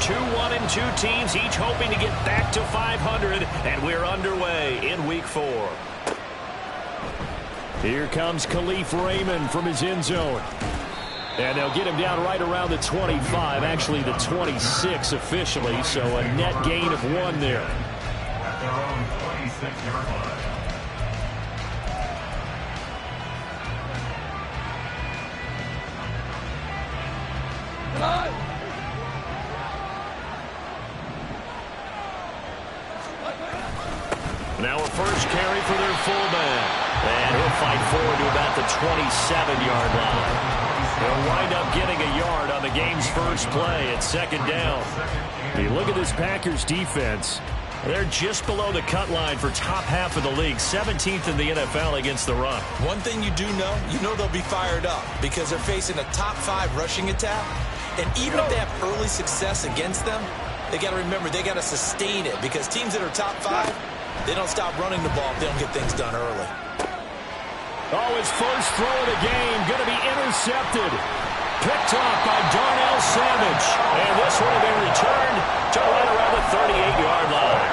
2-1-2 teams, each hoping to get back to 500, and we're underway in Week 4. Here comes Khalif Raymond from his end zone. And they'll get him down right around the 25, actually the 26 officially, so a net gain of 1 there. At their own 26-yard line. Now a first carry for their fullback. And he'll fight forward to about the 27-yard line. He'll wind up getting a yard on the game's first play at second down. You look at this Packers defense. They're just below the cut line for top half of the league, 17th in the NFL against the run. One thing you do know, they'll be fired up because they're facing a top 5 rushing attack. And even if they have early success against them, they got to remember they got to sustain it because teams that are top 5, they don't stop running the ball if they don't get things done early. Oh, his first throw of the game going to be intercepted. Picked off by Darnell Savage. And this one will be returned to right around the 38-yard line.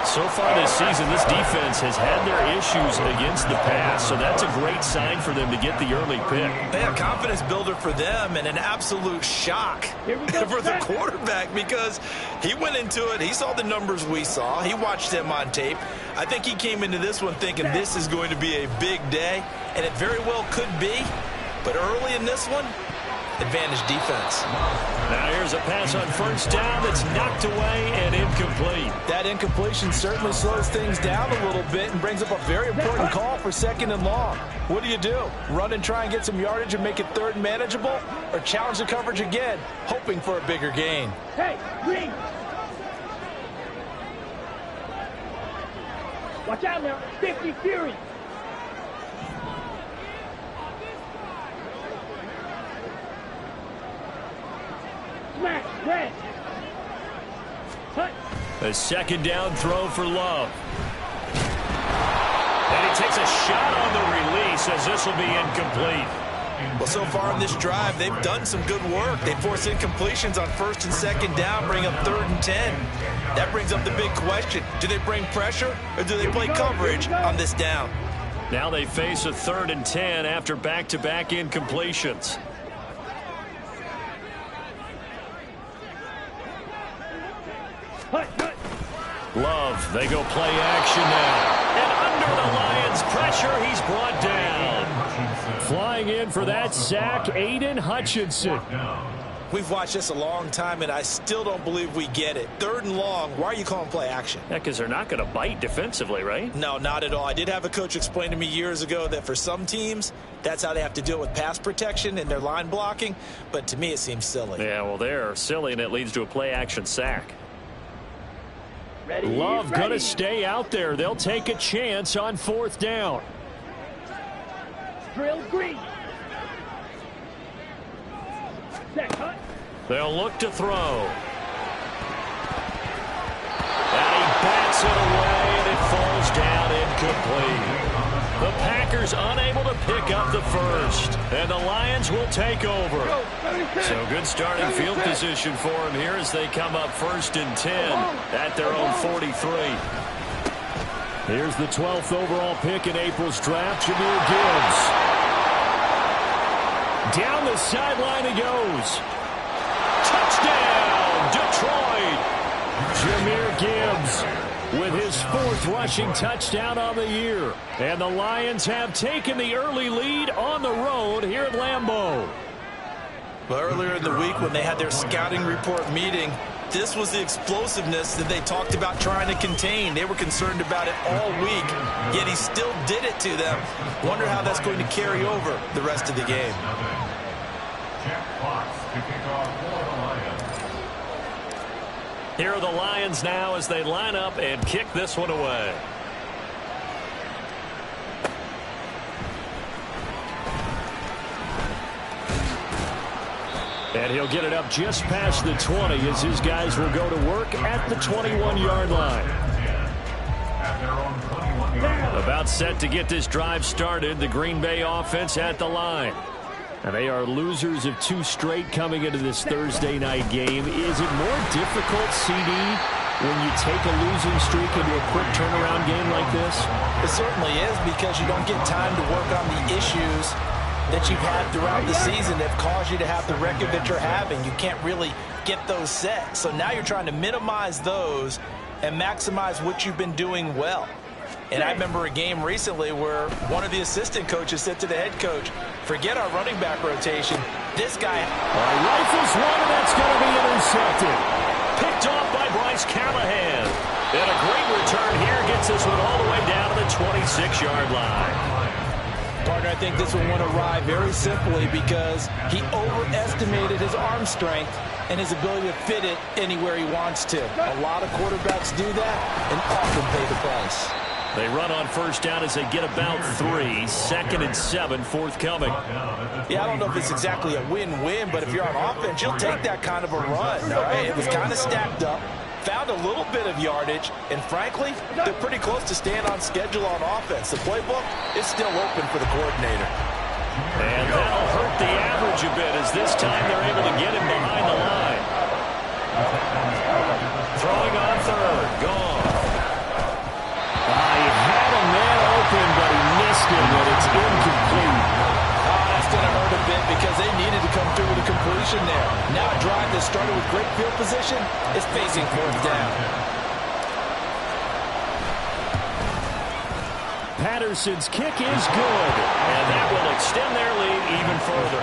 So far this season, this defense has had their issues against the pass, so that's a great sign for them to get the early pick. Yeah, confidence builder for them and an absolute shock for the quarterback because he went into it. He saw the numbers we saw. He watched them on tape. I think he came into this one thinking this is going to be a big day, and it very well could be. But early in this one, advantage defense. Now here's a pass on first down that's knocked away and incomplete. That incompletion certainly slows things down a little bit and brings up a very important call for second and long. What do? Run and try and get some yardage and make it third and manageable, or challenge the coverage again, hoping for a bigger gain? Hey, Green! Watch out now, 50 Fury! Smash, red! Cut! A second down throw for Love. And he takes a shot on the release as this will be incomplete. Well, so far in this drive, they've done some good work. They force incompletions on first and second down, bring up 3rd and 10. That brings up the big question. Do they bring pressure or do they play coverage on this down? Now they face a 3rd and 10 after back-to-back incompletions. Love, they go play action now. And under the Lions' pressure, he's brought down. Flying in for that sack, Aiden Hutchinson. We've watched this a long time, and I still don't believe we get it. 3rd and long, why are you calling play action? Yeah, because they're not going to bite defensively, right? No, not at all. I did have a coach explain to me years ago that for some teams, that's how they have to deal with pass protection and their line blocking. But to me, it seems silly. Yeah, well, they're silly, and it leads to a play action sack. Love going to stay out there. They'll take a chance on 4th down. Drill Green. Set, cut. They'll look to throw. And he bats it away, and it falls down incomplete. The Packers unable to pick up the first, and the Lions will take over. So good starting field position for them here as they come up 1st and 10 at their own 43. Here's the 12th overall pick in April's draft, Jahmyr Gibbs. Down the sideline he goes. Touchdown, Detroit! Jahmyr Gibbs with his 4th rushing touchdown on the year. And the Lions have taken the early lead on the road here at Lambeau. Well, earlier in the week when they had their scouting report meeting, this was the explosiveness that they talked about trying to contain. They were concerned about it all week, yet he still did it to them. Wonder how that's going to carry over the rest of the game. Jack Fox to kick off for the Lions. Here are the Lions now as they line up and kick this one away. And he'll get it up just past the 20 as his guys will go to work at the 21-yard line. About set to get this drive started, the Green Bay offense at the line. And they are losers of 2 straight coming into this Thursday night game. Is it more difficult, CD, when you take a losing streak into a quick turnaround game like this? It certainly is, because you don't get time to work on the issues that you've had throughout the season that caused you to have the record that you're having. You can't really get those set. So now you're trying to minimize those and maximize what you've been doing well. And I remember a game recently where one of the assistant coaches said to the head coach, forget our running back rotation. This guy rifles one, and that's going to be intercepted. Picked off by Bryce Callahan. And a great return here gets this one all the way down to the 26-yard line. Partner, I think this one went awry very simply because he overestimated his arm strength and his ability to fit it anywhere he wants to. A lot of quarterbacks do that and often pay the price. They run on first down as they get about 3. 2nd and 7, forthcoming. Yeah, I don't know if it's exactly a win-win, but if you're on offense, you'll take that kind of a run, all right? It was kind of stacked up, found a little bit of yardage, and frankly, they're pretty close to staying on schedule on offense. The playbook is still open for the coordinator. And that'll hurt the average a bit, as this time they're able to get him behind the line. Throwing on 3rd, gone. He had a man open, but he missed him, and it's incomplete. That's going to hurt a bit because they needed to come through with a completion there. Now a drive that started with great field position is facing 4th down. Patterson's kick is good, and that will extend their lead even further.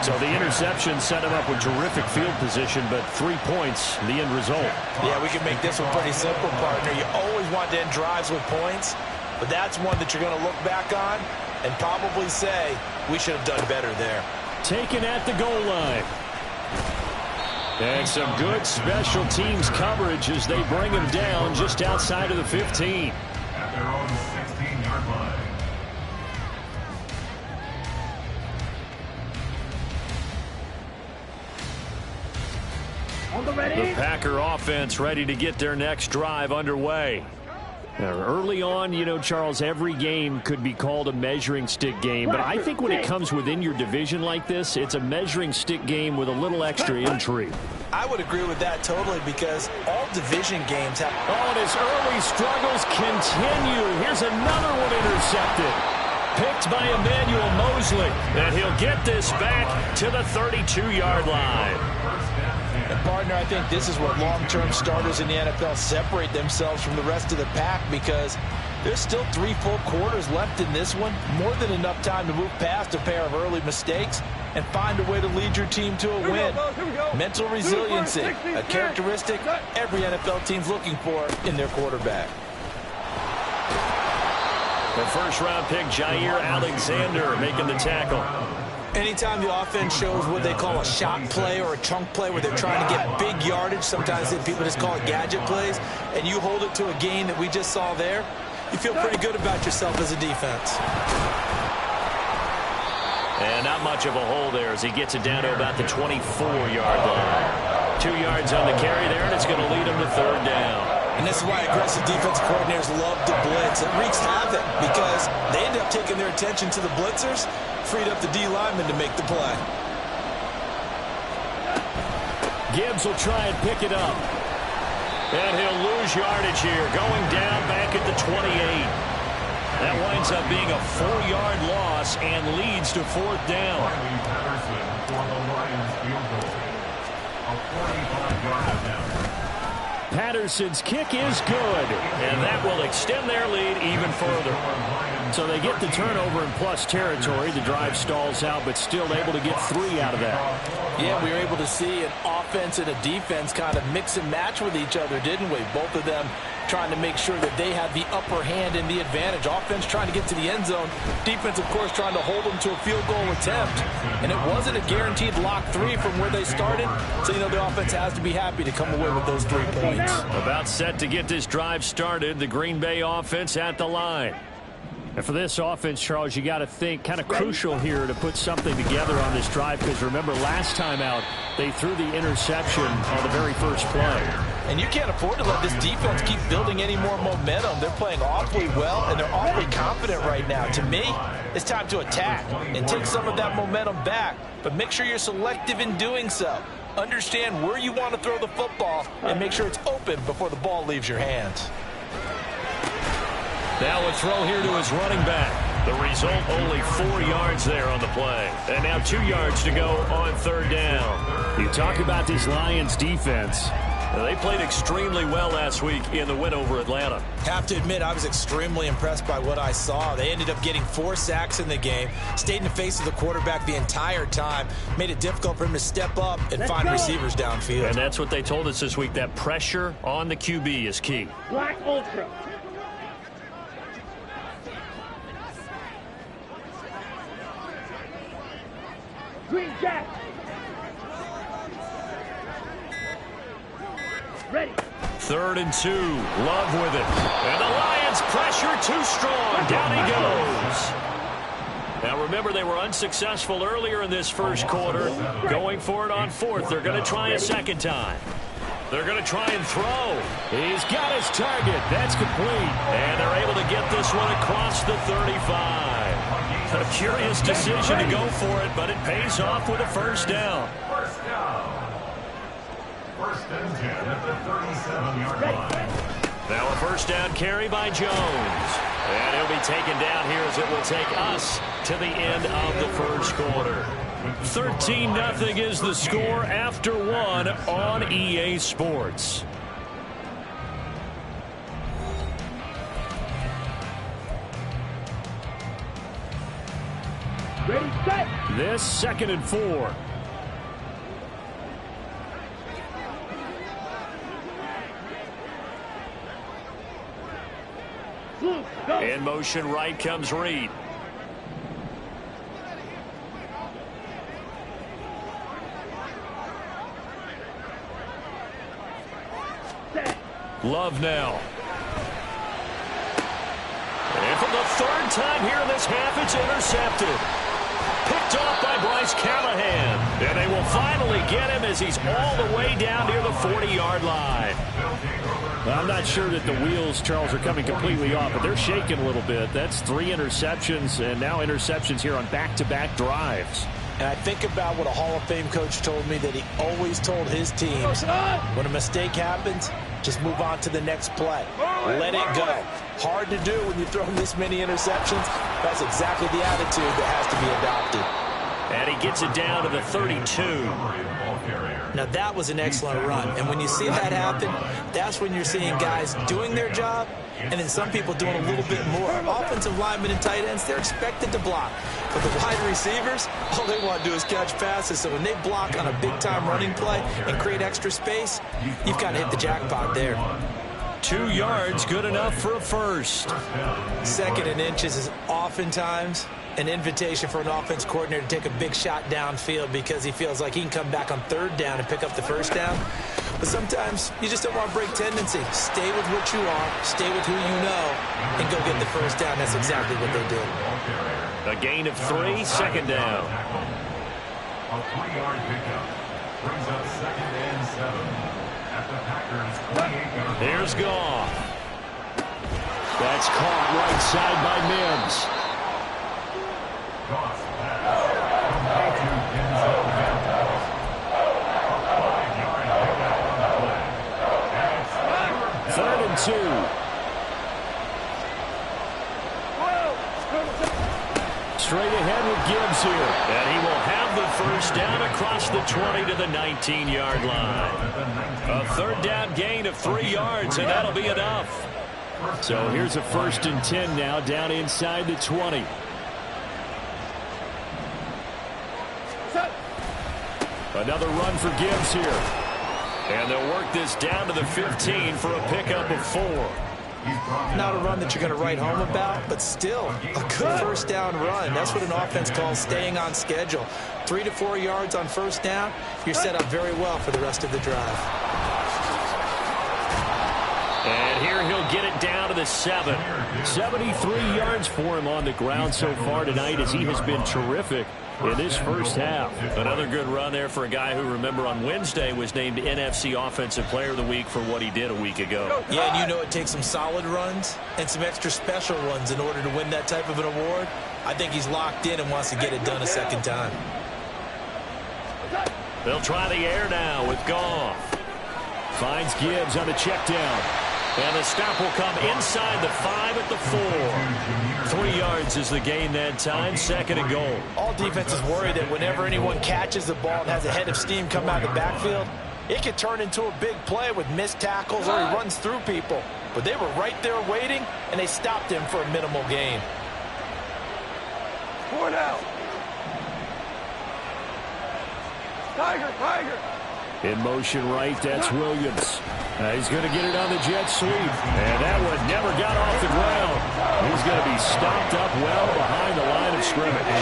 So the interception set him up with terrific field position, but 3 points, the end result. Yeah, we can make this one pretty simple, partner. You always want to end drives with points, but that's one that you're going to look back on and probably say, we should have done better there. Taken at the goal line. And some good special teams coverage as they bring him down just outside of the 15. At their own 16-yard line. The Packer offense ready to get their next drive underway. Now, early on, you know, Charles, every game could be called a measuring stick game, but I think when it comes within your division like this, it's a measuring stick game with a little extra intrigue. I would agree with that totally because all division games have... Oh, and his early struggles continue. Here's another one intercepted. Picked by Emmanuel Mosley, and he'll get this back to the 32-yard line. And partner, I think this is what long-term starters in the NFL separate themselves from the rest of the pack because there's still 3 full quarters left in this one. More than enough time to move past a pair of early mistakes and find a way to lead your team to a win. Mental resiliency, a characteristic every NFL team's looking for in their quarterback. The first-round pick, Jair Alexander, making the tackle. Anytime the offense shows what they call a shot play or a chunk play where they're trying to get big yardage, sometimes people just call it gadget plays, and you hold it to a gain that we just saw there, you feel pretty good about yourself as a defense. And not much of a hole there as he gets it down to about the 24-yard line. 2 yards on the carry there, and it's going to lead him to 3rd down. And this is why aggressive defensive coordinators love to blitz. It wreaks havoc because they end up taking their attention to the blitzers, freed up the D lineman to make the play. Gibbs will try and pick it up. And he'll lose yardage here, going down back at the 28. That winds up being a 4-yard loss and leads to 4th down. Patterson for the Lions field goal. A 45-yard attempt. Patterson's kick is good, and that will extend their lead even further. So they get the turnover in plus territory. The drive stalls out, but still able to get 3 out of that. Yeah, we were able to see an offense and a defense kind of mix and match with each other, didn't we? Both of them trying to make sure that they had the upper hand and the advantage. Offense trying to get to the end zone. Defense, of course, trying to hold them to a field goal attempt. And it wasn't a guaranteed lock 3 from where they started. So, you know, the offense has to be happy to come away with those 3 points. About set to get this drive started. The Green Bay offense at the line. And for this offense, Charles, you got to think kind of crucial here to put something together on this drive because remember last time out they threw the interception on the very first play. And you can't afford to let this defense keep building any more momentum. They're playing awfully well, and they're awfully confident right now. To me, it's time to attack and take some of that momentum back. But make sure you're selective in doing so. Understand where you want to throw the football and make sure it's open before the ball leaves your hands. Now a throw here to his running back. The result, only 4 yards there on the play. And now 2 yards to go on third down. You talk about this Lions defense. They played extremely well last week in the win over Atlanta. Have to admit, I was extremely impressed by what I saw. They ended up getting 4 sacks in the game, stayed in the face of the quarterback the entire time, made it difficult for him to step up and find receivers downfield. And that's what they told us this week, that pressure on the QB is key. Black Ultra. Green Jack. Ready. 3rd and 2. Love with it. And the Lions pressure too strong. Down he goes. Now remember, they were unsuccessful earlier in this first quarter. Going for it on 4th. They're going to try a second time. They're going to try and throw. He's got his target. That's complete. And they're able to get this one across the 35. A curious decision to go for it, but it pays off with a first down. First down. 1st and 10 at the 37-yard line. Now a first down carry by Jones. And he'll be taken down here as it will take us to the end of the first quarter. 13-0 is the score after 1 on EA Sports. Ready, set. This 2nd and 4. Blue, go. In motion right comes Reed. Set. Love now. And for the 3rd time here in this half, it's intercepted. Picked off by Bryce Callahan. And they will finally get him as he's all the way down near the 40-yard line. Well, I'm not sure that the wheels, Charles, are coming completely off, but they're shaking a little bit. That's 3 interceptions, and now interceptions here on back-to-back drives. And I think about what a Hall of Fame coach told me, that he always told his teams, when a mistake happens, just move on to the next play. Let it go. Hard to do when you throw this many interceptions. That's exactly the attitude that has to be adopted. And he gets it down to the 32. Now, that was an excellent run. And when you see that happen, that's when you're seeing guys doing their job and then some people doing a little bit more. Offensive linemen and tight ends, they're expected to block. But the wide receivers, all they want to do is catch passes. So when they block on a big-time running play and create extra space, you've got to hit the jackpot there. 2 yards, good enough for a first. 2nd and inches is oftentimes an invitation for an offense coordinator to take a big shot downfield because he feels like he can come back on 3rd down and pick up the first down. But sometimes you just don't want to break tendency. Stay with what you are, stay with who you know, and go get the first down. That's exactly what they did. A gain of 3, 2nd down. A 3-yard pickup brings up 2nd and 7 at the Packers' 28-yard line. Here's Goff. That's caught right side by Mims. Goff pass. Complete to Denzel Mims. A 5-yard pickup on the play. And it's 3rd and 2. Straight ahead with Gibbs here. And he will have the first down across the 20 to the 19-yard line. A 3rd down gain of 3 yards, and that'll be enough. So here's a 1st and 10 now down inside the 20. Another run for Gibbs here. And they'll work this down to the 15 for a pickup of 4. Not a run that you're going to write home about, but still a good first down run. That's what an offense calls staying on schedule. 3 to 4 yards on first down, you're set up very well for the rest of the drive. And here he'll get it down to the 7. 73 yards for him on the ground so far tonight as he has been terrific in this first half. Another good run there for a guy who, remember, on Wednesday was named NFC Offensive Player of the Week for what he did a week ago. Yeah, and you know it takes some solid runs and some extra special runs in order to win that type of an award. I think he's locked in and wants to get it done a second time. They'll try the air now with Goff. Finds Gibbs on the check down. And the stop will come inside the 5 at the 4. 3 yards is the gain that time. 2nd and goal. All defenses worry that whenever anyone catches the ball and has a head of steam come out of the backfield, it could turn into a big play with missed tackles or he runs through people. But they were right there waiting, and they stopped him for a minimal gain. 4 out. Tiger, Tiger. In motion right, that's Williams. He's going to get it on the jet sweep. And that one never got off the ground. He's going to be stopped up well behind the line of scrimmage.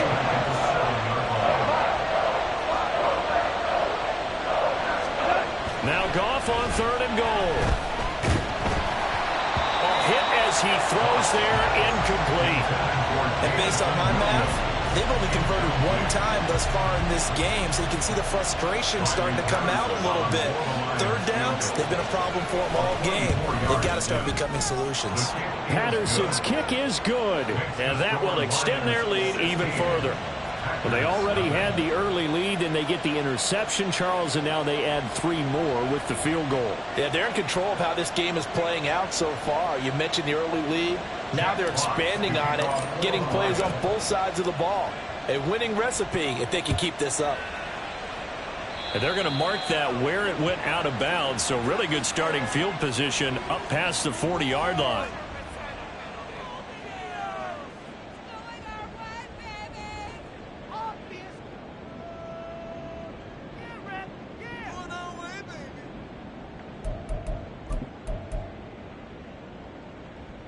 Now Goff on 3rd and goal. A hit as he throws there, incomplete. And based on my math, they've only converted 1 time thus far in this game, so you can see the frustration starting to come out a little bit. 3rd downs, they've been a problem for them all game. They've got to start becoming solutions. Patterson's kick is good, and that will extend their lead even further. Well, they already had the early lead, and they get the interception, Charles, and now they add 3 more with the field goal. Yeah, they're in control of how this game is playing out so far. You mentioned the early lead. Now they're expanding on it, getting plays on both sides of the ball. A winning recipe if they can keep this up. And they're going to mark that where it went out of bounds, so really good starting field position up past the 40-yard line.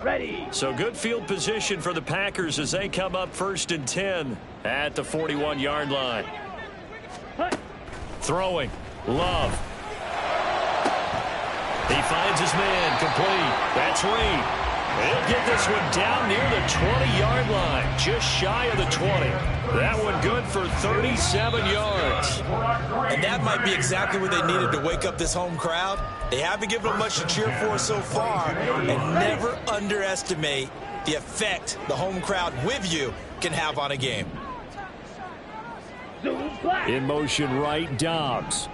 Ready. So good field position for the Packers as they come up 1st and 10 at the 41-yard line. Throwing. Love. He finds his man complete. That's Reed. He'll get this one down near the 20-yard line, just shy of the 20. That one good for 37 yards. And that might be exactly what they needed to wake up this home crowd. They haven't given them much to cheer for so far, and never underestimate the effect the home crowd with you can have on a game. In motion right, Dobbs.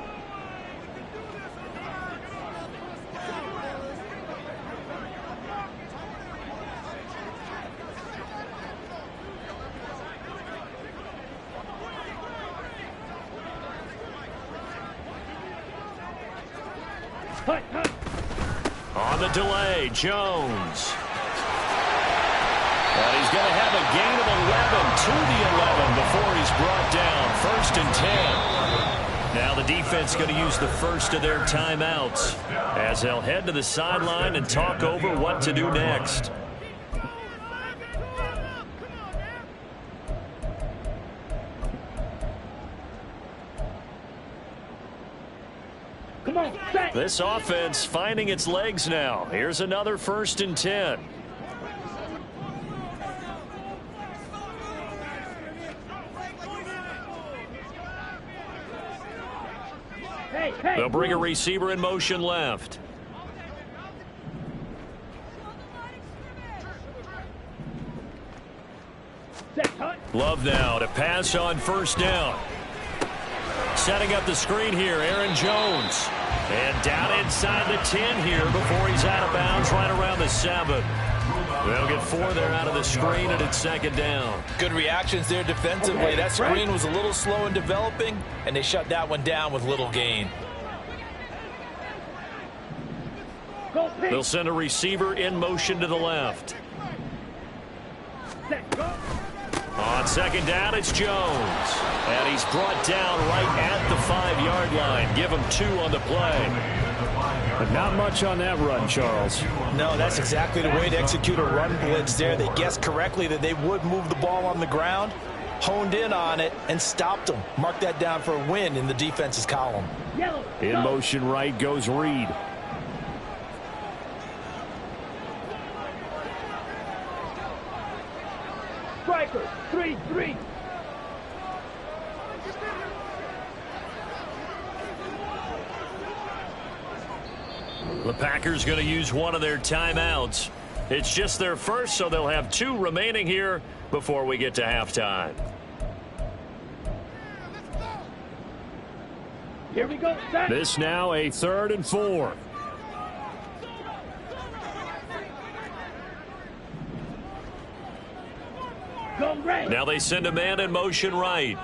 On the delay, Jones. And he's going to have a gain of 11 to the 11 before he's brought down. 1st and 10. Now the defense going to use the first of their timeouts as they'll head to the sideline and talk over what to do next. Come on, set. This offense finding its legs now. Here's another 1st and 10. They'll bring a receiver in motion left. Love now to pass on 1st down. Setting up the screen here, Aaron Jones. And down inside the 10 here before he's out of bounds right around the 7. They'll get 4 there out of the screen, and it's 2nd down. Good reactions there defensively. That screen was a little slow in developing, and they shut that one down with little gain. They'll send a receiver in motion to the left. On 2nd down, it's Jones. And he's brought down right at the 5-yard line. Give him 2 on the play. But not much on that run, Charles. No, that's exactly the way to execute a run blitz there. They guessed correctly that they would move the ball on the ground, honed in on it, and stopped them. Mark that down for a win in the defense's column. In motion right goes Reed. Packers, 3-3. The Packers going to use one of their timeouts. It's just their first, so they'll have 2 remaining here before we get to halftime. Here we go. Set. This now a 3rd and 4. Go red. Now they send a man in motion right.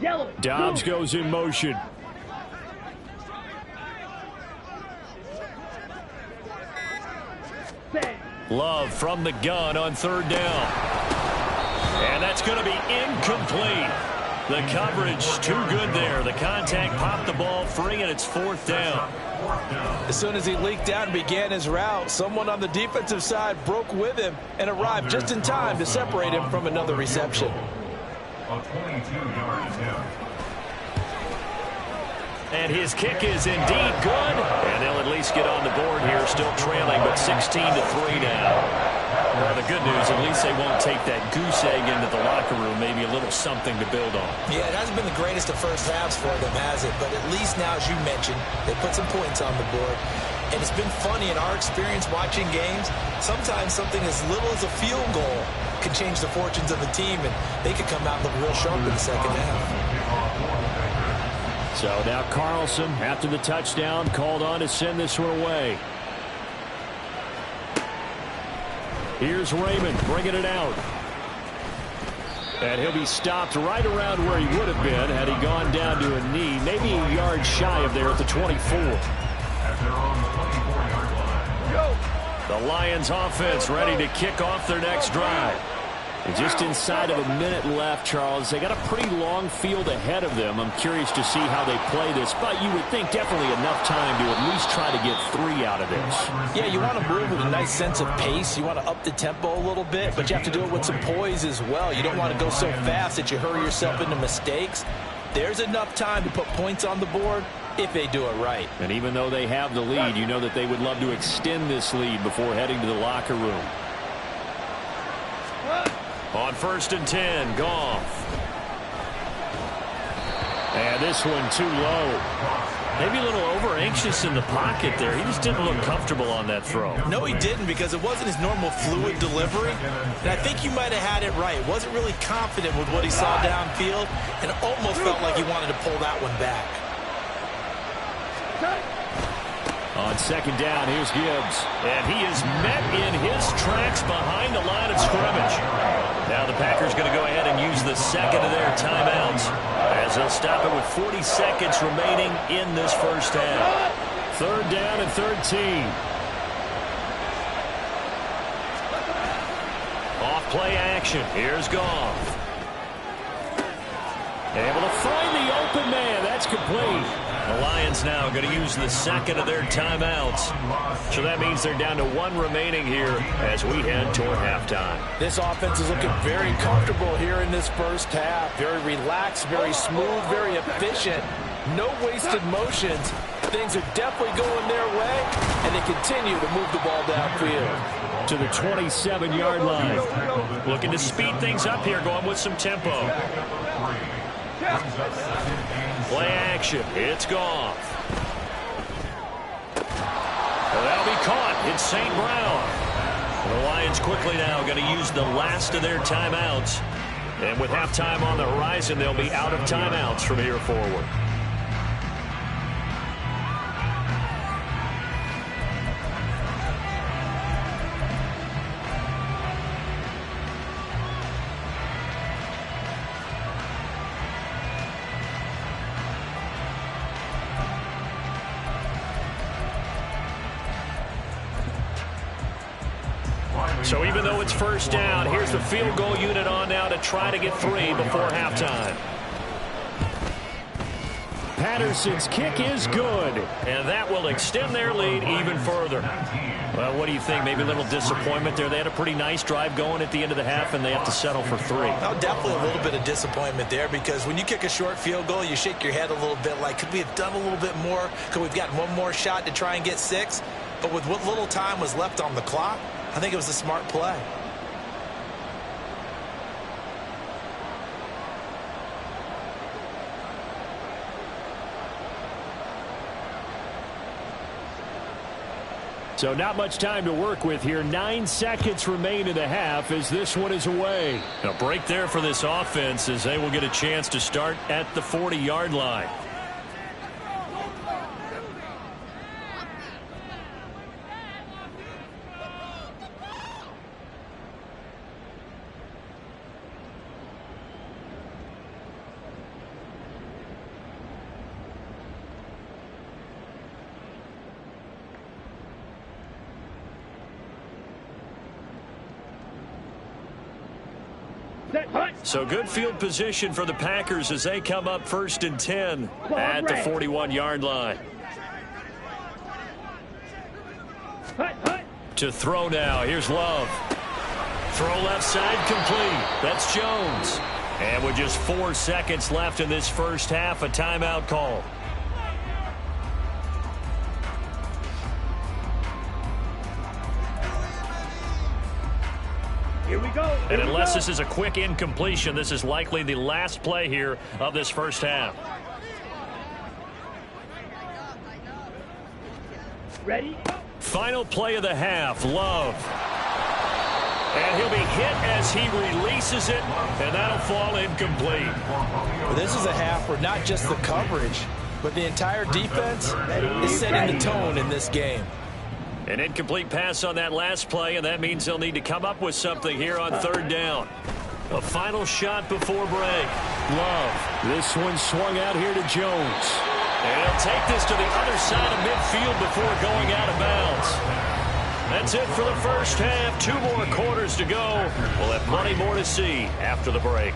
Yellow. Dobbs goes in motion. Set. Love from the gun on 3rd down. And that's going to be incomplete. The coverage too good there. The contact popped the ball free, and it's 4th down. As soon as he leaked out and began his route, someone on the defensive side broke with him and arrived just in time to separate him from another reception. A 22-yard attempt. And his kick is indeed good. And they'll at least get on the board here, still trailing, but 16-3 now. Well, the good news, at least they won't take that goose egg into the locker room, maybe a little something to build on. Yeah, it hasn't been the greatest of first halves for them, has it? But at least now, as you mentioned, they put some points on the board. And it's been funny in our experience watching games. Sometimes something as little as a field goal can change the fortunes of the team, and they could come out and look real sharp in the second half. So now Carlson, after the touchdown, called on to send this one away. Here's Raymond bringing it out. And he'll be stopped right around where he would have been had he gone down to a knee, maybe a yard shy of there at the 24. At their own 24-yard line. The Lions offense ready to kick off their next drive. And just inside of a minute left, Charles. They got a pretty long field ahead of them. I'm curious to see how they play this, but you would think definitely enough time to at least try to get 3 out of this. Yeah, you want to move with a nice sense of pace. You want to up the tempo a little bit, but you have to do it with some poise as well. You don't want to go so fast that you hurry yourself into mistakes. There's enough time to put points on the board if they do it right. And even though they have the lead, you know that they would love to extend this lead before heading to the locker room. On 1st and 10, Goff. And this one too low. Maybe a little over-anxious in the pocket there. He just didn't look comfortable on that throw. No, he didn't, because it wasn't his normal fluid delivery. And I think you might have had it right. Wasn't really confident with what he saw downfield, and it almost felt like he wanted to pull that one back. On 2nd down, here's Gibbs. And he is met in his tracks behind the line of scrimmage. Now the Packers going to go ahead and use the second of their timeouts as they'll stop it with 40 seconds remaining in this first half. 3rd down and 13. Off play action. Here's Goff. Able to find the open man. That's complete. The Lions now going to use the second of their timeouts. So that means they're down to 1 remaining here as we head toward halftime. This offense is looking very comfortable here in this first half. Very relaxed, very smooth, very efficient. No wasted motions. Things are definitely going their way, and they continue to move the ball downfield. To the 27-yard line. Looking to speed things up here, going with some tempo. Play action. It's Goff. That'll be caught. It's St. Brown. The Lions quickly now going to use the last of their timeouts. And with halftime on the horizon, they'll be out of timeouts from here forward. So even though it's 1st down, here's the field goal unit on now to try to get 3 before halftime. Patterson's kick is good, and that will extend their lead even further. Well, what do you think? Maybe a little disappointment there. They had a pretty nice drive going at the end of the half, and they have to settle for 3. Oh, definitely a little bit of disappointment there, because when you kick a short field goal, you shake your head a little bit like, could we have done a little bit more? Could we have gotten one more shot to try and get 6? But with what little time was left on the clock, I think it was a smart play. So not much time to work with here. 9 seconds remain in the half as this one is away. A break there for this offense as they will get a chance to start at the 40-yard line. So good field position for the Packers as they come up 1st and 10 at the 41-yard line. To throw now. Here's Love. Throw left side complete. That's Jones. And with just 4 seconds left in this first half, a timeout call. Here we go. And unless this is a quick incompletion, this is likely the last play here of this first half. Ready? Final play of the half, Love. And he'll be hit as he releases it, and that'll fall incomplete. Well, this is a half where not just the coverage, but the entire defense is setting the tone in this game. An incomplete pass on that last play, and that means they'll need to come up with something here on 3rd down. A final shot before break. Love. This one swung out here to Jones. And he'll take this to the other side of midfield before going out of bounds. That's it for the first half. 2 more quarters to go. We'll have plenty more to see after the break.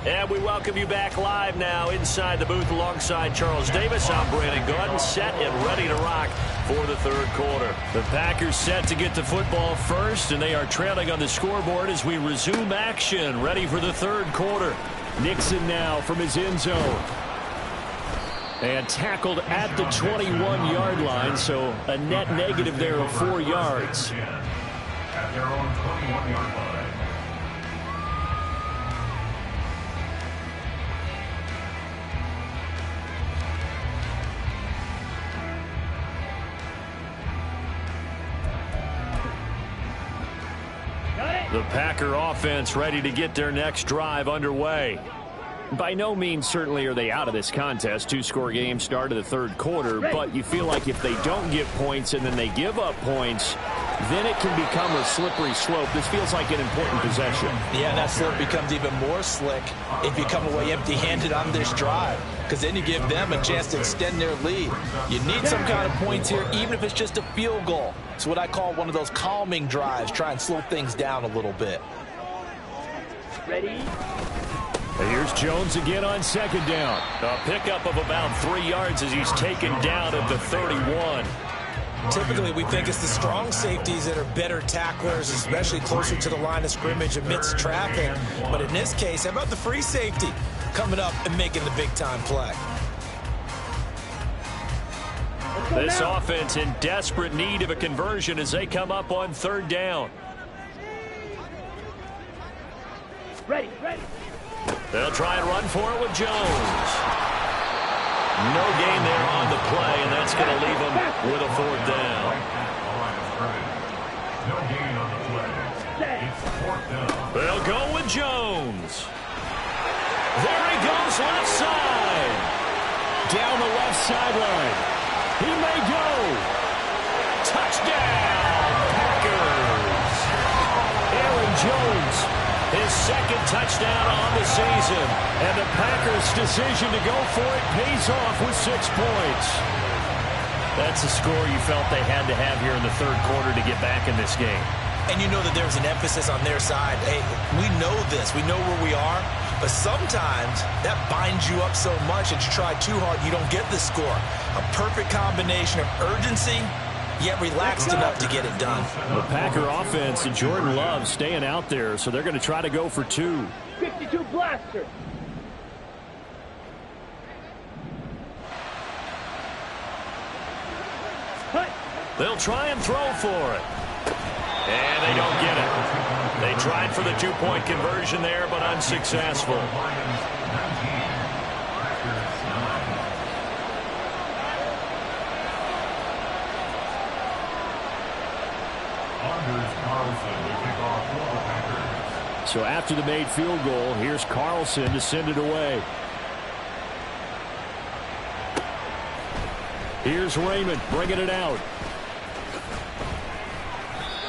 And we welcome you back live now inside the booth alongside Charles Davis. I'm Brandon Gaudin, set and ready to rock for the 3rd quarter. The Packers set to get the football first, and they are trailing on the scoreboard as we resume action, ready for the 3rd quarter. Nixon now from his end zone. And tackled at the 21-yard line, so a net negative there of 4 yards. At their own 21-yard line. The Packer offense ready to get their next drive underway. By no means certainly are they out of this contest. 2-score game start of the 3rd quarter, but you feel like if they don't get points and then they give up points, then it can become a slippery slope. This feels like an important possession. Yeah, that slope becomes even more slick if you come away empty-handed on this drive, because then you give them a chance to extend their lead. You need some kind of points here, even if it's just a field goal. It's what I call one of those calming drives. Try and slow things down a little bit. Ready? And here's Jones again on 2nd down. A pickup of about 3 yards as he's taken down at the 31. Typically, we think it's the strong safeties that are better tacklers, especially closer to the line of scrimmage amidst traffic. But in this case, how about the free safety coming up and making the big-time play? This offense in desperate need of a conversion as they come up on 3rd down. Ready, ready. They'll try and run for it with Jones. No gain there on the play, and that's going to leave them with a 4th down. No gain on the play. It's 4th down. They'll go with Jones. There he goes left side. Down the left sideline. He may go. Touchdown, Packers. Aaron Jones, his second touchdown on the season. And the Packers' decision to go for it pays off with 6 points. That's a score you felt they had to have here in the third quarter to get back in this game. And you know that there's an emphasis on their side. Hey, we know this. We know where we are. But sometimes that binds you up so much that you try too hard, you don't get the score. A perfect combination of urgency, yet relaxed enough to get it done. The Packer offense and Jordan Love staying out there, so they're going to try to go for 2. 52 blaster. They'll try and throw for it. And they don't get it. They tried for the 2-point conversion there, but unsuccessful. Lions 19, Packers 9. Anders Carlson to kick off for the Packers. So after the made field goal, here's Carlson to send it away. Here's Raymond bringing it out.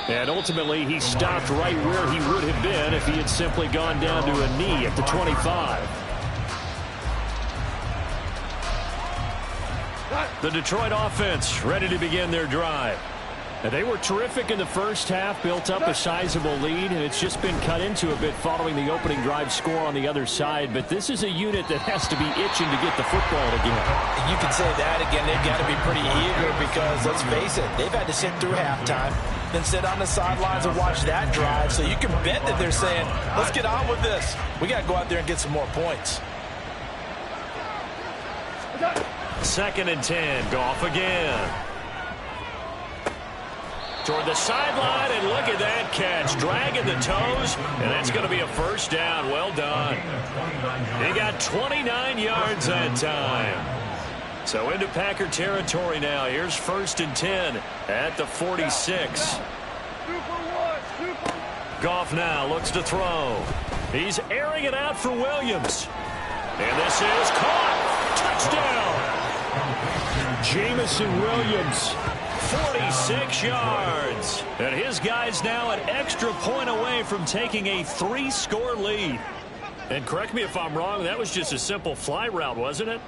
And ultimately, he stopped right where he would have been if he had simply gone down to a knee at the 25. The Detroit offense ready to begin their drive. And they were terrific in the first half, built up a sizable lead, and it's just been cut into a bit following the opening drive score on the other side. But this is a unit that has to be itching to get the football again. You can say that again. They've got to be pretty eager because, let's face it, they've had to sit through halftime, then sit on the sidelines and watch that drive. So you can bet that they're saying, let's get on with this. We got to go out there and get some more points. 2nd and 10. Goff again. Toward the sideline, and look at that catch. Dragging the toes, and that's going to be a first down. Well done. He got 29 yards that time. So into Packer territory now. Here's 1st and 10 at the 46. Goff now looks to throw. He's airing it out for Williams. And this is caught. Touchdown. Jamison Williams. 46 yards. And his guy's now an extra point away from taking a 3-score lead. And correct me if I'm wrong, that was just a simple fly route, wasn't it?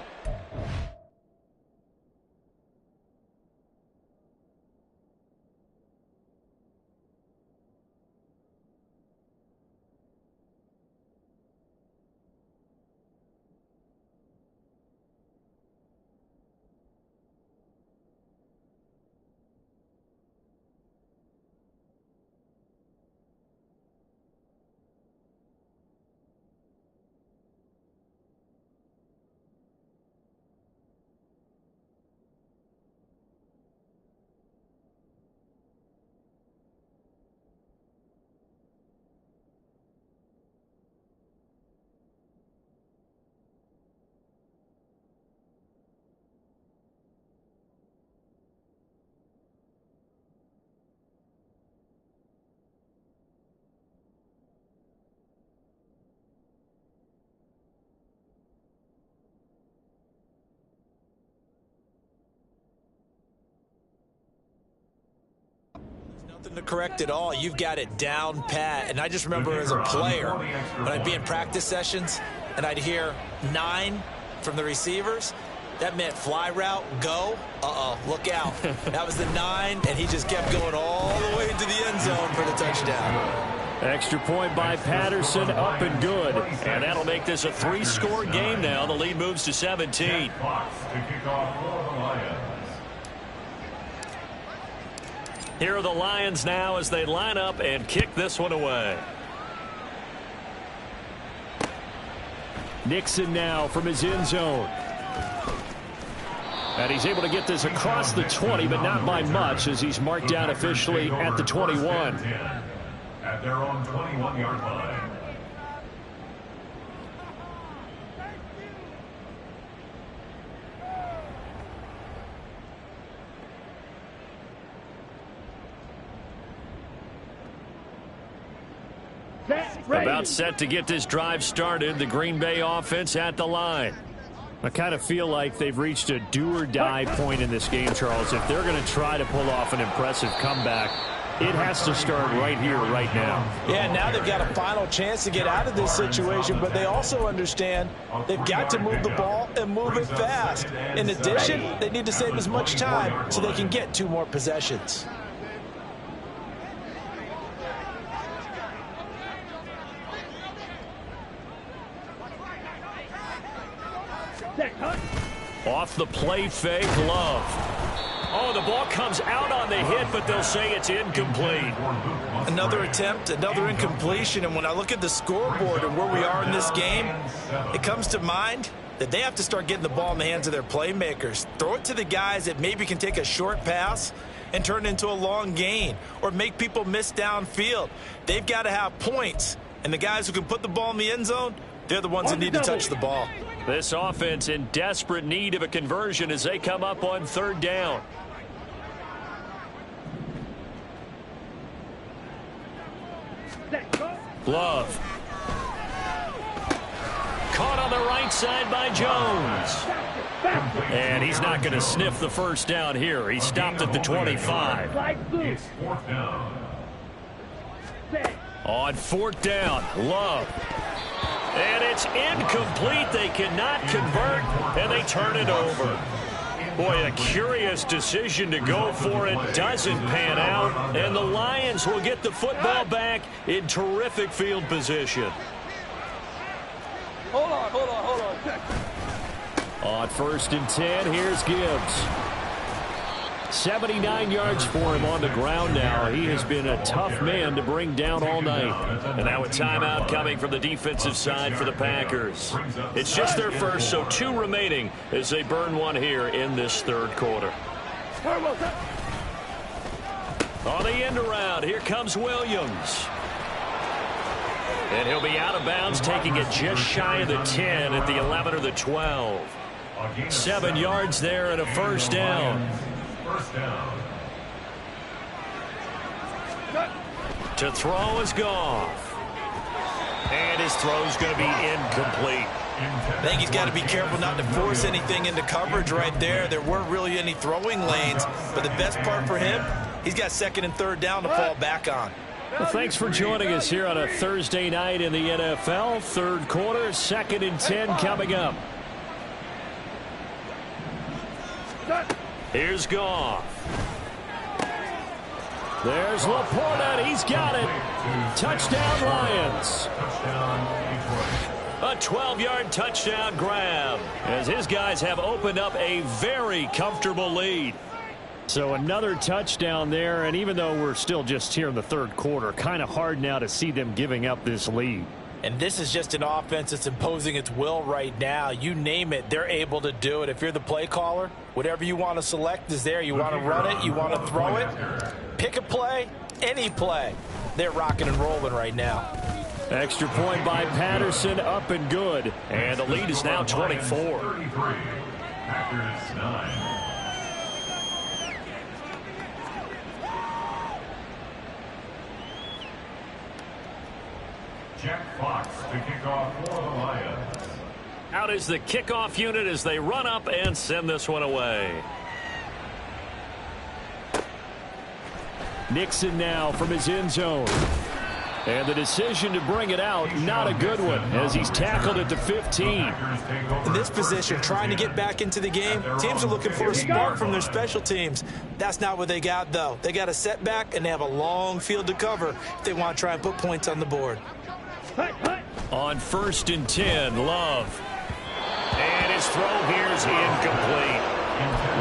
Nothing to correct at all. You've got it down pat. And I just remember as a player, when I'd be in practice sessions and I'd hear 9 from the receivers, that meant fly route, go. Look out. That was the 9, and he just kept going all the way into the end zone for the touchdown. Extra point by Patterson, up and good. And that'll make this a 3-score game now. The lead moves to 17. Fox to kick off for the Lions. Here are the Lions now as they line up and kick this one away. Nixon now from his end zone. And he's able to get this across the 20, but not by much as he's marked down officially at the 21. At their own 21-yard line. About set to get this drive started. The Green Bay offense at the line. I kind of feel like they've reached a do-or-die point in this game, Charles. If they're going to try to pull off an impressive comeback, it has to start right here, right now. Yeah, now they've got a final chance to get out of this situation, but they also understand they've got to move the ball and move it fast. In addition, they need to save as much time so they can get 2 more possessions. Off the play fake, Love. Oh, the ball comes out on the hit, but they'll say it's incomplete. Another attempt, another incompletion, and when I look at the scoreboard and where we are in this game, it comes to mind that they have to start getting the ball in the hands of their playmakers. Throw it to the guys that maybe can take a short pass and turn it into a long gain or make people miss downfield. They've got to have points, and the guys who can put the ball in the end zone, they're the ones that need to touch the ball. This offense in desperate need of a conversion as they come up on 3rd down. Love. Caught on the right side by Jones. And he's not going to sniff the first down here. He stopped at the 25. It's 4th down. On 4th down, Love. And it's incomplete. They cannot convert, and they turn it over. Boy, a curious decision to go for it. Doesn't pan out, and the Lions will get the football back in terrific field position. Hold on. On 1st and 10, here's Gibbs. 79 yards for him on the ground now. He has been a tough man to bring down all night. And now a timeout coming from the defensive side for the Packers. It's just their first, so 2 remaining as they burn 1 here in this 3rd quarter. On the end around, here comes Williams. And he'll be out of bounds, taking it just shy of the 10 at the 11 or the 12. 7 yards there and a 1st down. To throw is Goff. And his throw's going to be incomplete. I think he's got to be careful not to force anything into coverage right there. There weren't really any throwing lanes, but the best part for him, he's got 2nd and 3rd down to fall back on. Well, thanks for joining us here on a Thursday night in the NFL. 3rd quarter, 2nd and 10 coming up. Here's Goff. There's Laporta. He's got it. Touchdown, Lions. A 12-yard touchdown grab as his guys have opened up a very comfortable lead. So another touchdown there, and even though we're still just here in the 3rd quarter, kind of hard now to see them giving up this lead. And this is just an offense that's imposing its will right now. You name it, they're able to do it. If you're the play caller, whatever you want to select is there. You want to run it, you want to throw it, pick a play, any play. They're rocking and rolling right now. Extra point by Patterson, up and good. And the lead is now 24. Packers 9. Jack Fox to kick off for the Lions. Out is the kickoff unit as they run up and send this one away. Nixon now from his end zone. And the decision to bring it out, not a good one, as he's tackled at the 15. In this position, trying to get back into the game, teams are looking for a spark from their special teams. That's not what they got, though. They got a setback, and they have a long field to cover if they want to try and put points on the board. On 1st and 10, Love. And his throw here is incomplete.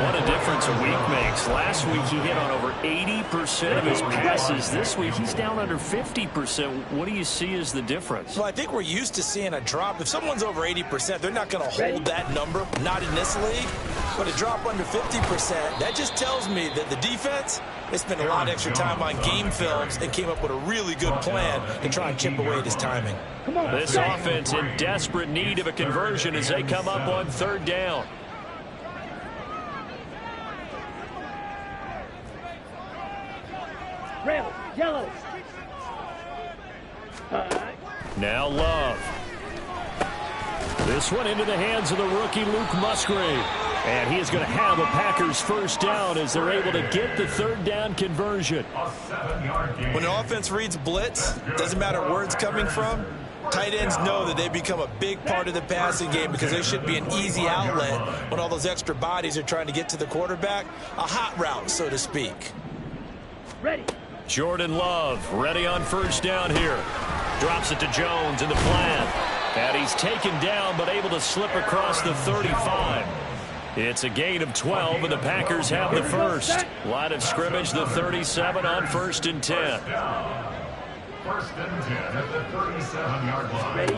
What a difference a week makes. Last week he hit on over 80% of his passes. This week he's down under 50%. What do you see as the difference? Well, I think we're used to seeing a drop. If someone's over 80%, they're not going to hold that number, not in this league. But a drop under 50%, that just tells me that the defense, they spent a lot of extra time on game films and came up with a really good plan to try and chip away at his timing. This offense in desperate need of a conversion as they come up on 3rd down. Red, yellow. Now Love. This one into the hands of the rookie Luke Musgrave. And he is going to have a Packers first down as they're able to get the third down conversion. When an offense reads blitz, doesn't matter where it's coming from, tight ends know that they become a big part of the passing game because they should be an easy outlet when all those extra bodies are trying to get to the quarterback. A hot route, so to speak. Ready. Jordan Love ready on first down here. Drops it to Jones in the flat. And he's taken down but able to slip across the 35. It's a gain of 12, and the Packers have the first. Line of scrimmage, the 37 on 1st and 10. 1st and 10 at the 37-yard line. Ready.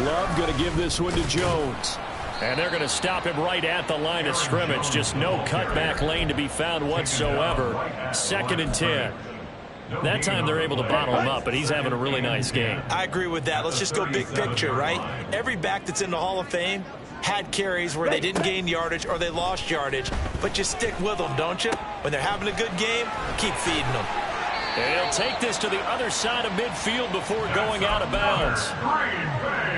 Love going to give this one to Jones. And they're going to stop him right at the line of scrimmage. Just no cutback lane to be found whatsoever. 2nd and 10. That time they're able to bottle him up, but he's having a really nice game. I agree with that. Let's just go big picture, right? Every back that's in the Hall of Fame had carries where they didn't gain yardage or they lost yardage, but you stick with them, don't you? When they're having a good game, keep feeding them. And he'll take this to the other side of midfield before going out of bounds.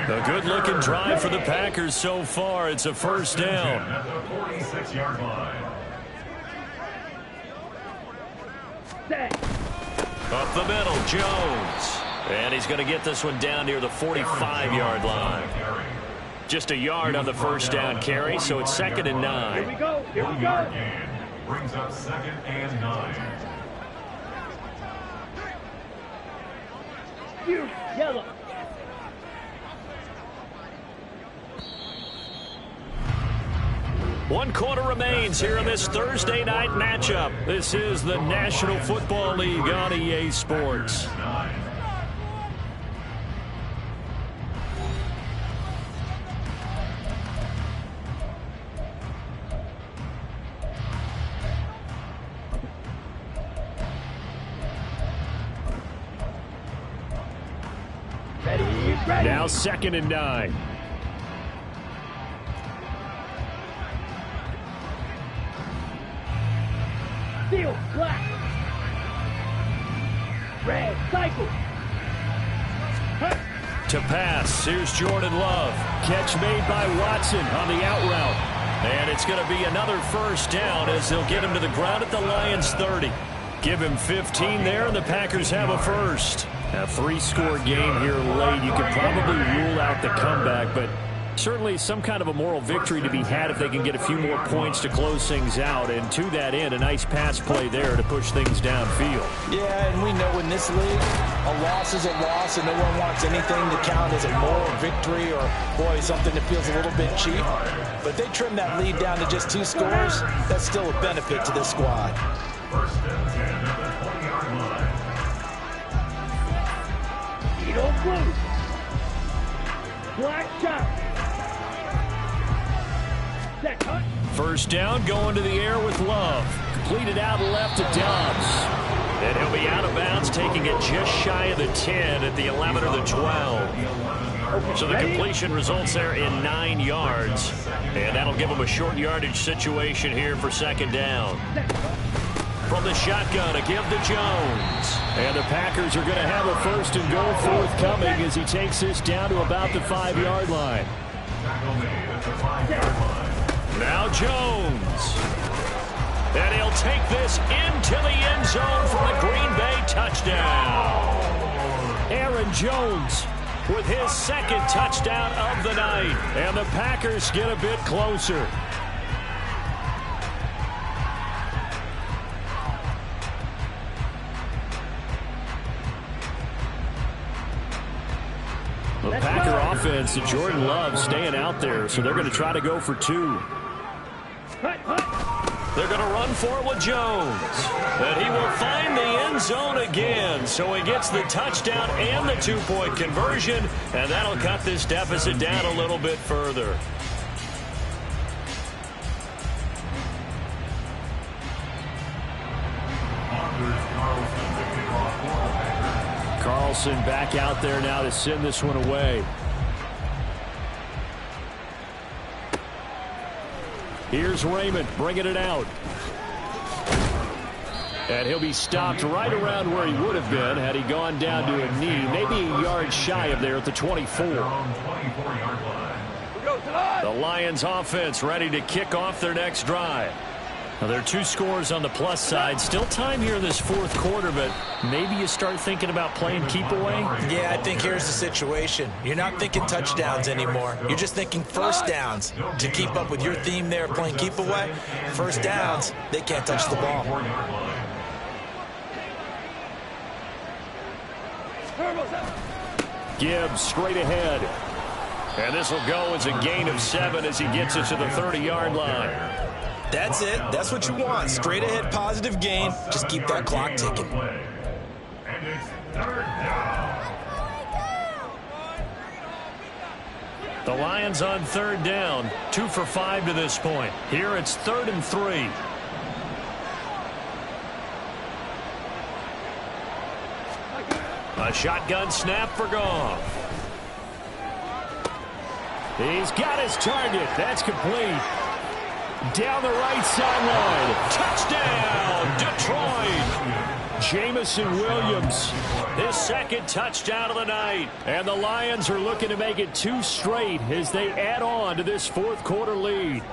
A good-looking drive for the Packers so far. It's a first down. At the 46-yard line. Set. Up the middle, Jones. And he's going to get this one down near the 45-yard line. Just a yard on the first down carry, so it's 2nd and 9. Here we go. Here we go. Brings up 2nd and 9. You. Yellow. One quarter remains here in this Thursday night matchup. This is the National Football League on EA Sports. Ready. Now 2nd and 9. Steel. Black. Red. Cycle. To pass, here's Jordan Love. Catch made by Watson on the out route. And it's going to be another first down as they'll get him to the ground at the Lions 30. Give him 15 there, and the Packers have a first. A 3-score game here late. You could probably rule out the comeback, but certainly some kind of a moral victory to be had if they can get a few more points to close things out. And to that end, a nice pass play there to push things downfield. Yeah, and we know in this league, a loss is a loss, and no one wants anything to count as a moral victory or, boy, something that feels a little bit cheap. But they trim that lead down to just 2 scores. That's still a benefit to this squad. 1st and 10 at the 20-yard line. Edo blue. Black top. Set. Cut. First down going to the air with Love. Completed out left to Dobbs. And he'll be out of bounds, taking it just shy of the 10 at the 11 or the 12. So the completion results there in 9 yards. And that'll give him a short yardage situation here for 2nd down. From the shotgun, a give to Jones. And the Packers are going to have a 1st and goal forthcoming as he takes this down to about the 5-yard line. Now Jones. And he'll take this into the end zone for the Green Bay touchdown. Aaron Jones with his 2nd touchdown of the night. And the Packers get a bit closer. The Packer offense, Jordan Love staying out there, so they're going to try to go for 2. They're going to run for it with Jones. And he will find the end zone again. So he gets the touchdown and the 2-point conversion. And that'll cut this deficit down a little bit further. Carlson back out there now to send this one away. Here's Raymond bringing it out. And he'll be stopped right around where he would have been had he gone down to a knee. Maybe a yard shy of there at the 24. 24-yard line. The Lions offense ready to kick off their next drive. Now, there are 2 scores on the plus side. Still time here in this fourth quarter, but maybe you start thinking about playing keep away? Yeah, I think here's the situation. You're not thinking touchdowns anymore. You're just thinking first downs. To keep up with your theme there, playing keep away, first downs, they can't touch the ball. Gibbs straight ahead. And this will go as a gain of 7 as he gets it to the 30-yard line. That's it. That's what you want. Straight ahead, positive gain. Just keep that clock ticking. And it's 3rd down. The Lions on 3rd down. 2 for 5 to this point. Here it's 3rd and 3. A shotgun snap for Goff. He's got his target. That's complete. Down the right sideline. Touchdown, Detroit. Jamison Williams, his 2nd touchdown of the night. And the Lions are looking to make it 2 straight as they add on to this fourth quarter lead.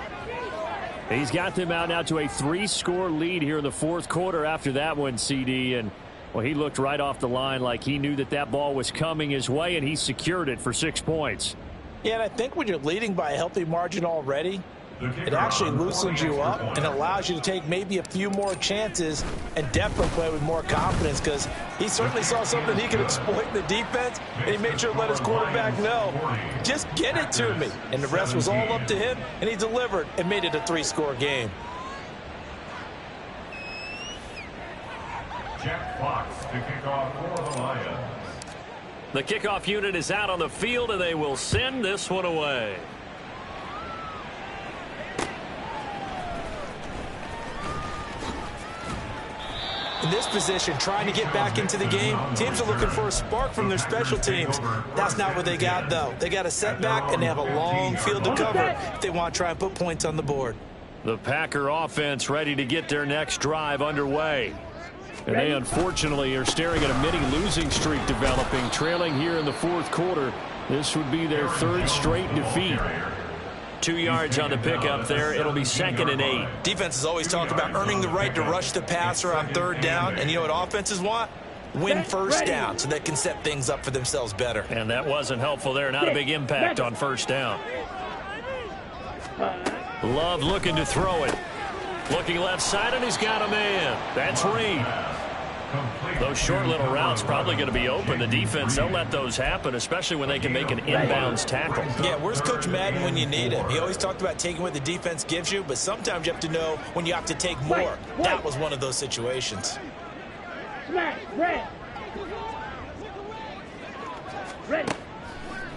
He's got them out now to a 3-score lead here in the fourth quarter after that one, CD. And, well, he looked right off the line like he knew that that ball was coming his way, and he secured it for 6 points. Yeah, and I think when you're leading by a healthy margin already, it actually loosens you up and allows you to take maybe a few more chances and definitely play with more confidence, because he certainly saw something he could exploit in the defense, and he made sure to let his quarterback know, just get it to me. And the rest was all up to him, and he delivered and made it a 3-score game. Jack Fox to kick off for the Lions. The kickoff unit is out on the field, and they will send this one away. In this position, trying to get back into the game, teams are looking for a spark from their special teams. That's not what they got, though. They got a setback, and they have a long field to cover if they want to try and put points on the board. The Packer offense ready to get their next drive underway. And they, unfortunately, are staring at a mini-losing streak developing, trailing here in the fourth quarter. This would be their 3rd straight defeat. 2 yards on the pickup there. It'll be 2nd and 8. Defenses always talk about earning the right to rush the passer on 3rd down. And you know what offenses want? Win first down so they can set things up for themselves better. And that wasn't helpful there. Not a big impact on 1st down. Love looking to throw it. Looking left side, and he's got a man. That's Reed. Those short little routes probably going to be open. The defense, they'll let those happen, especially when they can make an inbounds tackle. Yeah, where's Coach Madden when you need him? He always talked about taking what the defense gives you, but sometimes you have to know when you have to take more. That was one of those situations.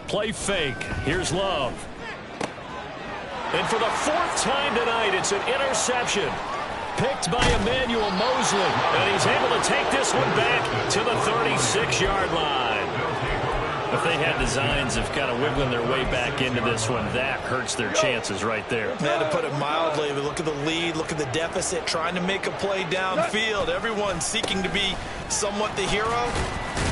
Play fake. Here's Love. And for the 4th time tonight, it's an interception. Picked by Emmanuel Mosley. And he's able to take this one back to the 36-yard line. If they had designs of kind of wiggling their way back into this one, that hurts their chances right there. They had to put it mildly, but look at the lead, look at the deficit, trying to make a play downfield. Everyone seeking to be somewhat the hero.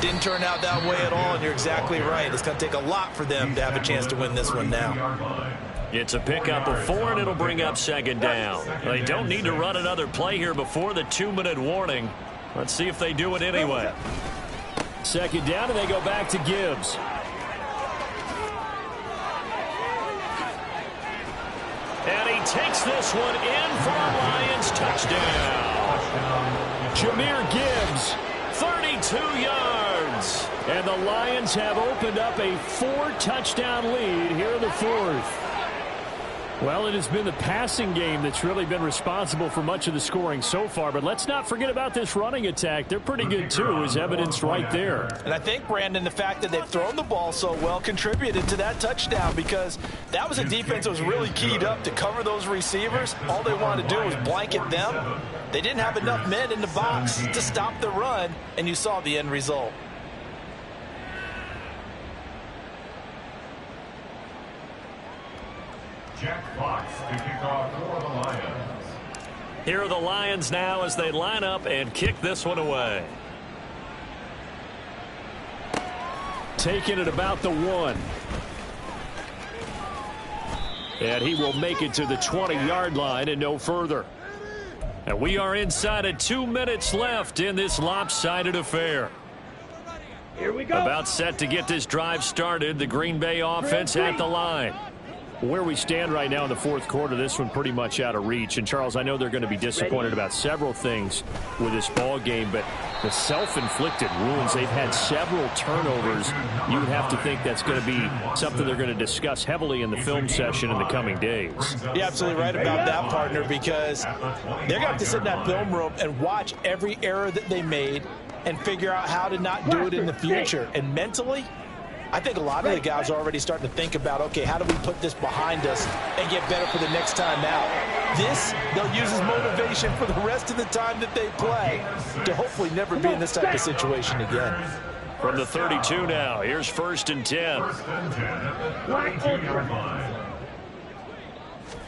Didn't turn out that way at all, and you're exactly right. It's going to take a lot for them to have a chance to win this one now. It's a pickup of 4, and it'll bring up 2nd down. They don't need to run another play here before the 2-minute warning. Let's see if they do it anyway. 2nd down, and they go back to Gibbs. And he takes this one in for a Lions touchdown. Jahmyr Gibbs, 32 yards. And the Lions have opened up a 4-touchdown lead here in the fourth. Well, it has been the passing game that's really been responsible for much of the scoring so far. But let's not forget about this running attack. They're pretty good, too, as evidenced right there. And I think, Brandon, the fact that they've thrown the ball so well contributed to that touchdown, because that was a defense that was really keyed up to cover those receivers. All they wanted to do was blanket them. They didn't have enough men in the box to stop the run, and you saw the end result. Jack Fox to kick off for the Lions. Here are the Lions now as they line up and kick this one away. Taking it about the 1. And he will make it to the 20-yard line and no further. And we are inside of 2 minutes left in this lopsided affair. Here we go. About set to get this drive started. The Green Bay offense at the line. Where we stand right now in the fourth quarter, this one pretty much out of reach. And, Charles, I know they're going to be disappointed about several things with this ball game, but the self-inflicted wounds, they've had several turnovers. You would have to think that's going to be something they're going to discuss heavily in the film session in the coming days. You're absolutely right about that, partner, because they're going to have to sit in that film room and watch every error that they made and figure out how to not do it in the future. And mentally, I think a lot of the guys are already starting to think about, okay, how do we put this behind us and get better for the next time out? This, they'll use as motivation for the rest of the time that they play to hopefully never be in this type of situation again. From the 32 now, here's 1st and 10. Black ultra.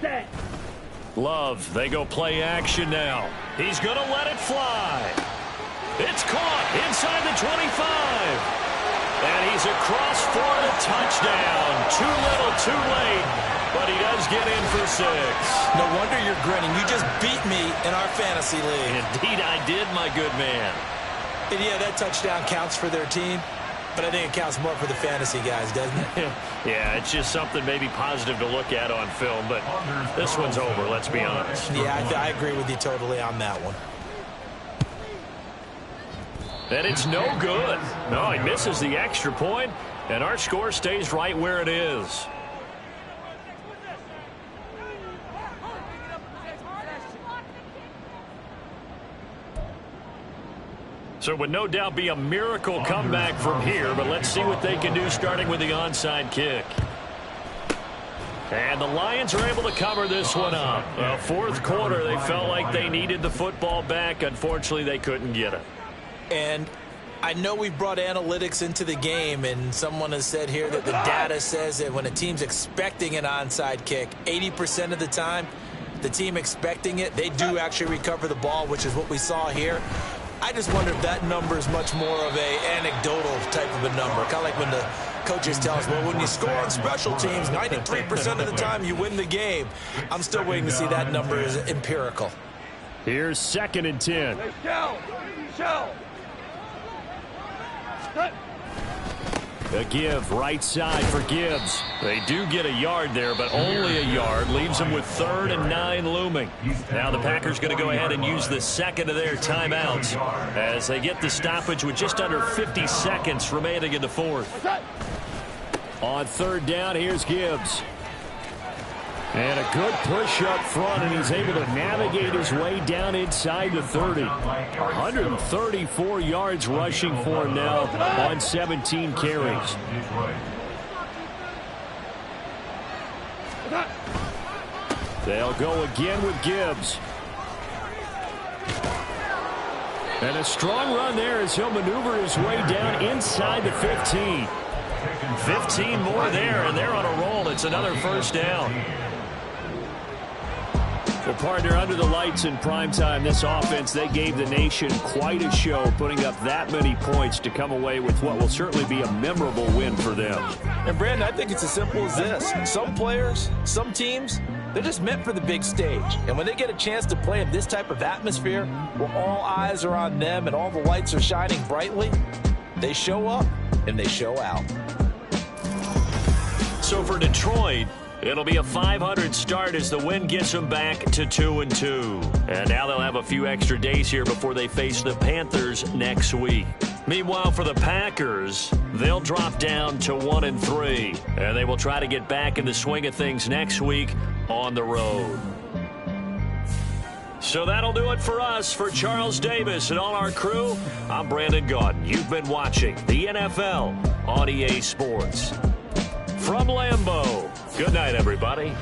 Set. Love, they go play action now. He's going to let it fly. It's caught inside the 25. And he's across for the touchdown. Too little, too late, but he does get in for 6. No wonder you're grinning. You just beat me in our fantasy league. Indeed I did, my good man. And yeah, that touchdown counts for their team, but I think it counts more for the fantasy guys, doesn't it? Yeah, it's just something maybe positive to look at on film, but this one's over, let's be honest. Yeah, I agree with you totally on that one. And it's no good. No, he misses the extra point, and our score stays right where it is. So it would no doubt be a miracle comeback from here, but let's see what they can do starting with the onside kick. And the Lions are able to cover this one up. Well, fourth quarter, they felt like they needed the football back. Unfortunately, they couldn't get it. And I know we've brought analytics into the game, and someone has said here that the data says that when a team's expecting an onside kick, 80% of the time, the team expecting it, they do actually recover the ball, which is what we saw here. I just wonder if that number is much more of a anecdotal type of a number. Kind of like when the coaches tell us, well, when you score on special teams, 93% of the time you win the game. I'm still waiting to see that number is empirical. Here's 2nd and 10. Let's go. Show. A give right side for Gibbs. They do get a yard there, but only a yard. Leaves them with 3rd and 9 looming. Now the Packers going to go ahead and use the second of their timeouts as they get the stoppage with just under 50 seconds remaining in the fourth. On 3rd down, here's Gibbs. And a good push up front, and he's able to navigate his way down inside the 30. 134 yards rushing for him now on 17 carries. They'll go again with Gibbs. And a strong run there as he'll maneuver his way down inside the 15. 15 more there, and they're on a roll. It's another 1st down. Well, partner, under the lights in primetime, this offense, they gave the nation quite a show, putting up that many points to come away with what will certainly be a memorable win for them. And, Brandon, I think it's as simple as this. Some players, some teams, they're just meant for the big stage. And when they get a chance to play in this type of atmosphere where all eyes are on them and all the lights are shining brightly, they show up and they show out. So for Detroit, it'll be a 500 start as the win gets them back to 2-2. And now they'll have a few extra days here before they face the Panthers next week. Meanwhile, for the Packers, they'll drop down to 1-3. And they will try to get back in the swing of things next week on the road. So that'll do it for us. For Charles Davis and all our crew, I'm Brandon Gaudin. You've been watching the NFL on EA Sports. From Lambeau, good night, everybody.